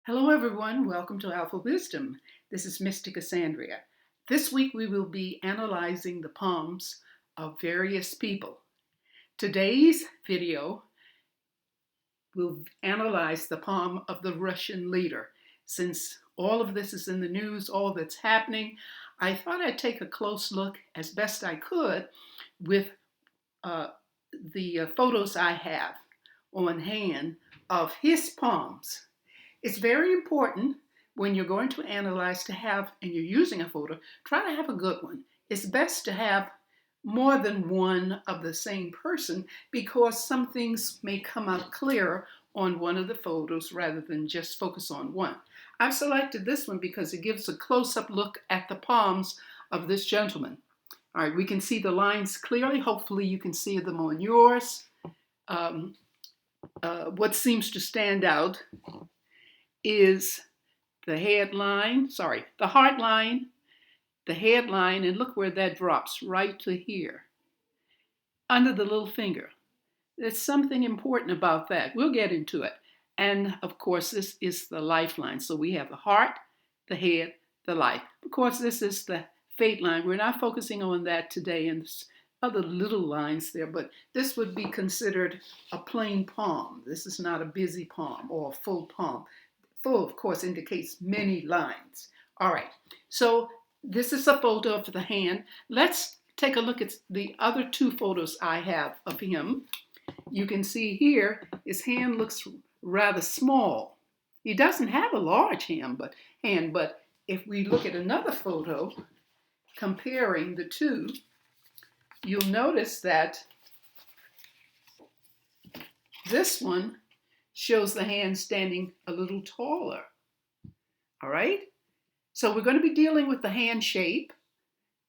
Hello everyone, welcome to Alphawisdom. This is Mystic Cassandria. This week we will be analyzing the palms of various people. Today's video will analyze the palm of the Russian leader. Since all of this is in the news, all that's happening, I thought I'd take a close look as best I could with the photos I have on hand of his palms. It's very important when you're going to analyze to have, and you're using a photo, try to have a good one. It's best to have more than one of the same person because some things may come out clearer on one of the photos rather than just focus on one. I've selected this one because it gives a close-up look at the palms of this gentleman. All right, we can see the lines clearly. Hopefully you can see them on yours. What seems to stand out is the heart line, the headline, and look where that drops, right to here, under the little finger. There's something important about that. We'll get into it. And of course, this is the lifeline. So we have the heart, the head, the life. Of course, this is the fate line. We're not focusing on that today, and there's other little lines there, but this would be considered a plain palm. This is not a busy palm or a full palm. Full, of course, indicates many lines. All right, so this is a photo of the hand. Let's take a look at the other two photos I have of him. You can see here, his hand looks rather small. He doesn't have a large hand, but if we look at another photo, comparing the two, you'll notice that this one shows the hand standing a little taller. All right? So we're going to be dealing with the hand shape,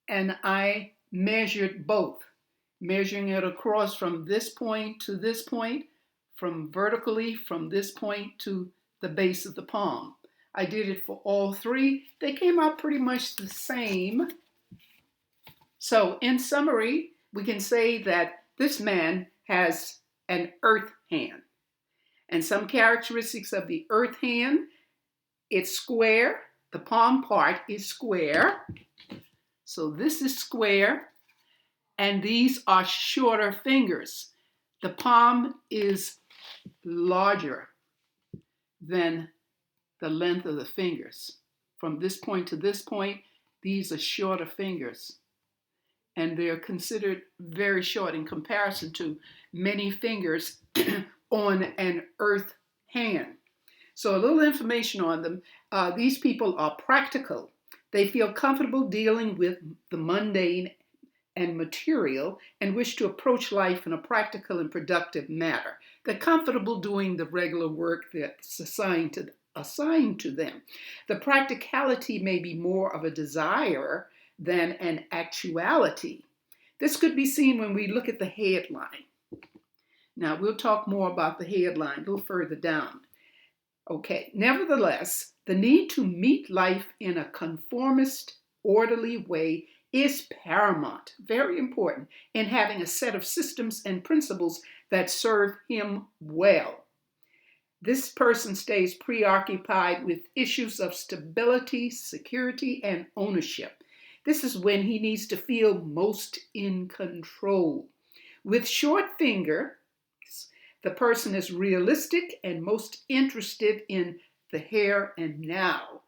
and I measured both, measuring it across from this point to this point, from vertically from this point to the base of the palm. I did it for all three. They came out pretty much the same. So in summary, we can say that this man has an earth hand. And some characteristics of the earth hand, it's square. The palm part is square. So this is square. And these are shorter fingers. The palm is larger than the length of the fingers. From this point to this point, these are shorter fingers. And they're considered very short in comparison to many fingers on an earth hand. So a little information on them. These people are practical. They feel comfortable dealing with the mundane and material and wish to approach life in a practical and productive manner. They're comfortable doing the regular work that's assigned to them. The practicality may be more of a desire than an actuality. This could be seen when we look at the headline. Now, we'll talk more about the headline a little further down. Okay, nevertheless, the need to meet life in a conformist, orderly way is paramount, very important, in having a set of systems and principles that serve him well. This person stays preoccupied with issues of stability, security, and ownership. This is when he needs to feel most in control. With short finger, the person is realistic and most interested in the here and now.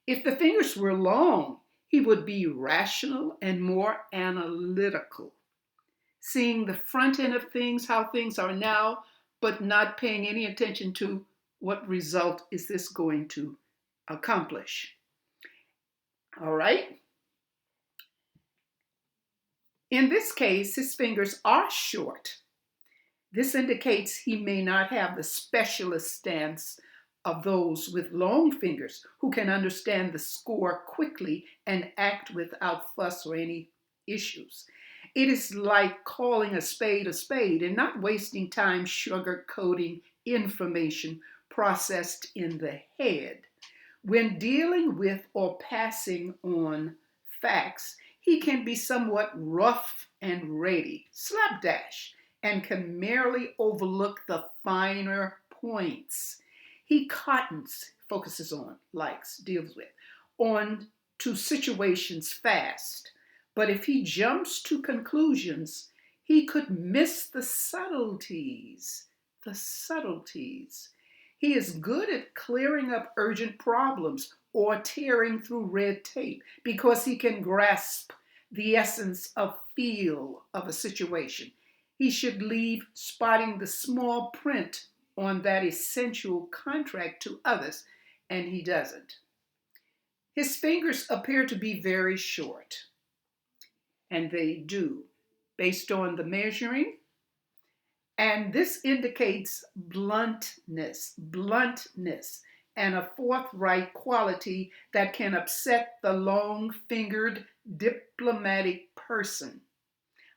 If the fingers were long, he would be rational and more analytical, seeing the front end of things, how things are now, but not paying any attention to what result is this going to accomplish. All right? In this case, his fingers are short. This indicates he may not have the specialist stance of those with long fingers who can understand the score quickly and act without fuss or any issues. It is like calling a spade and not wasting time sugarcoating information processed in the head. When dealing with or passing on facts, he can be somewhat rough and ready, slapdash, and can merely overlook the finer points. He cottons focuses on, likes, deals with, on to situations fast. But if he jumps to conclusions, he could miss the subtleties. The subtleties. He is good at clearing up urgent problems or tearing through red tape because he can grasp the essence of feel of a situation. He should leave spotting the small print on that essential contract to others, and he doesn't. His fingers appear to be very short, and they do, based on the measuring. And this indicates bluntness, and a forthright quality that can upset the long-fingered diplomatic person.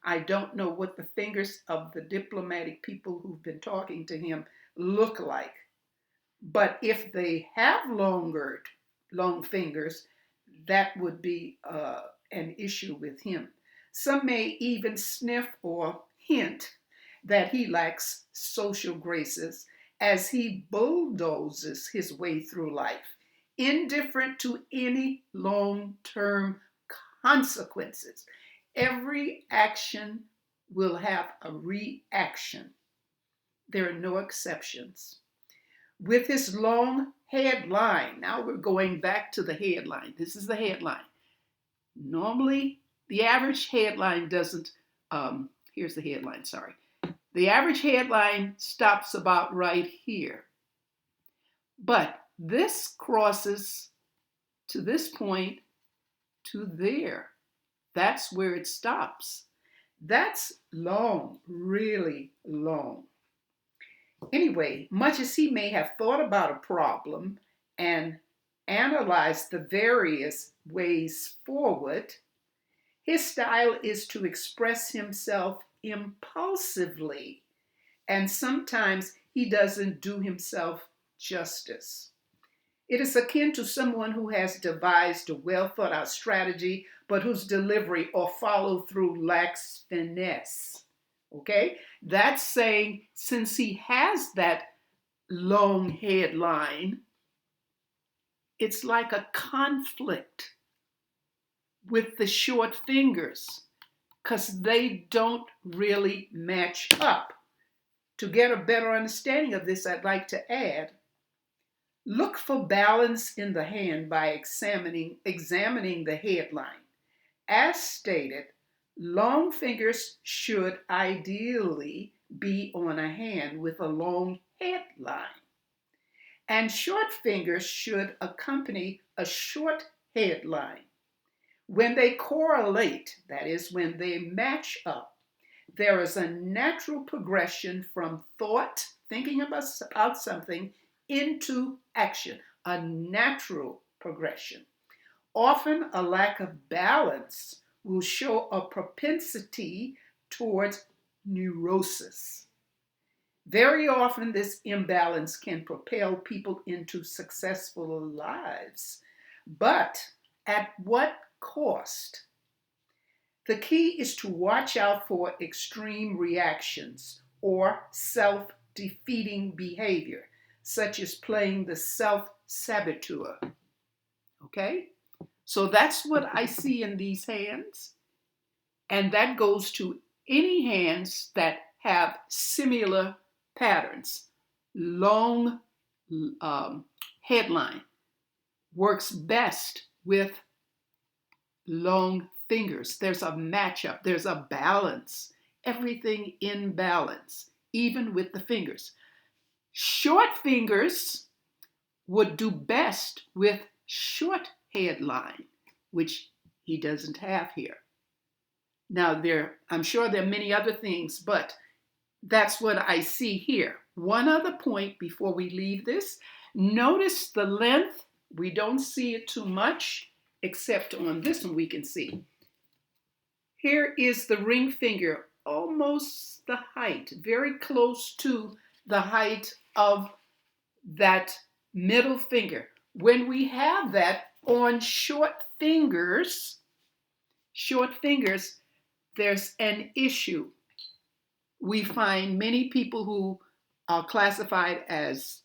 I don't know what the fingers of the diplomatic people who've been talking to him look like. But if they have long fingers, that would be an issue with him. Some may even sniff or hint that he lacks social graces as he bulldozes his way through life, indifferent to any long-term consequences. Every action will have a reaction. There are no exceptions. With his long headline, now we're going back to the headline. This is the headline. Normally, the average headline doesn't, here's the headline, sorry. The average headline stops about right here. But this crosses to this point to there. That's where it stops. That's long, really long. Anyway, much as he may have thought about a problem and analyzed the various ways forward, his style is to express himself impulsively, and sometimes he doesn't do himself justice. It is akin to someone who has devised a well-thought-out strategy, but whose delivery or follow-through lacks finesse. Okay? That's saying since he has that long headline, it's like a conflict with the short fingers because they don't really match up. To get a better understanding of this, I'd like to add, look for balance in the hand by examining the headline. As stated, long fingers should ideally be on a hand with a long headline, and short fingers should accompany a short headline. When they correlate, that is, when they match up, there is a natural progression from thought, thinking about something, into action, a natural progression. Often a lack of balance will show a propensity towards neurosis. Very often this imbalance can propel people into successful lives, but at what cost? The key is to watch out for extreme reactions or self-defeating behavior, such as playing the self-saboteur. Okay? So that's what I see in these hands. And that goes to any hands that have similar patterns. Long headline works best with long fingers. There's a matchup. There's a balance. Everything in balance, even with the fingers. Short fingers would do best with short headline, which he doesn't have here. Now, I'm sure there are many other things, but that's what I see here. One other point before we leave this. Notice the length. We don't see it too much, except on this one we can see. Here is the ring finger, almost the height, very close to the height of that middle finger. When we have that on short fingers, there's an issue. We find many people who are classified as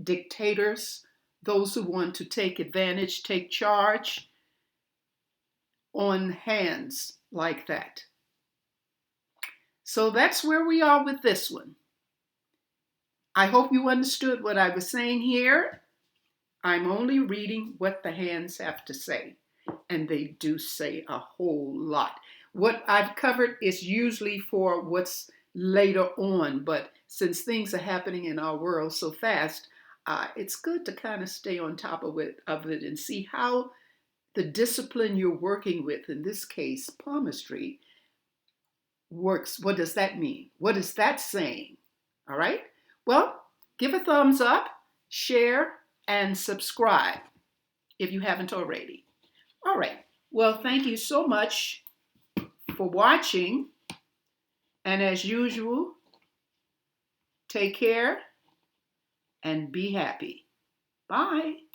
dictators, those who want to take advantage, take charge on hands like that. So that's where we are with this one. I hope you understood what I was saying here. I'm only reading what the hands have to say, and they do say a whole lot. What I've covered is usually for what's later on, but since things are happening in our world so fast, it's good to kind of stay on top of it and see how the discipline you're working with, in this case, palmistry, works. What does that mean? What is that saying? All right? Well, give a thumbs up, share, and subscribe if you haven't already. All right. Well, thank you so much for watching. And as usual, take care and be happy. Bye.